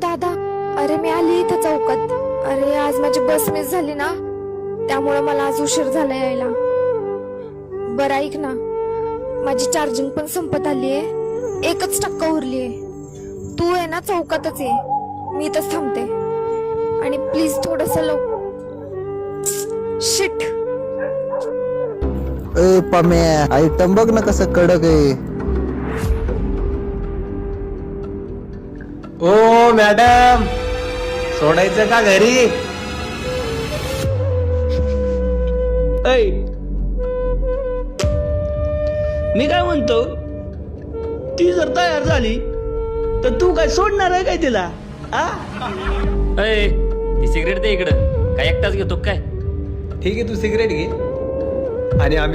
दादा. अरे मी आली इथं चौकात. अरे आज माझी बस मिस झाली ना, त्यामुळे मला आज उशीर झाला यायला. बरं ऐक ना, माझी चार्जिंग पण संपत आलीये, 1% उरलीये. तू आहे ना चौकातच ये, मी इथंच थांबते. आणि प्लीज थोडस शिट. ए पम्या, आयटम बघ ना कसं कडक आहे. ओ मॅडम, सोडायचं का घरी? ऐ, मी काय म्हणतो, ती जर तयार झाली तर तू काय सोडणार आहे काय तिला? अय, ती सिगरेट दे इकडं. काय एकटाच घेतो काय? ठीक आहे, तू सिगरेट घे आणि आम्ही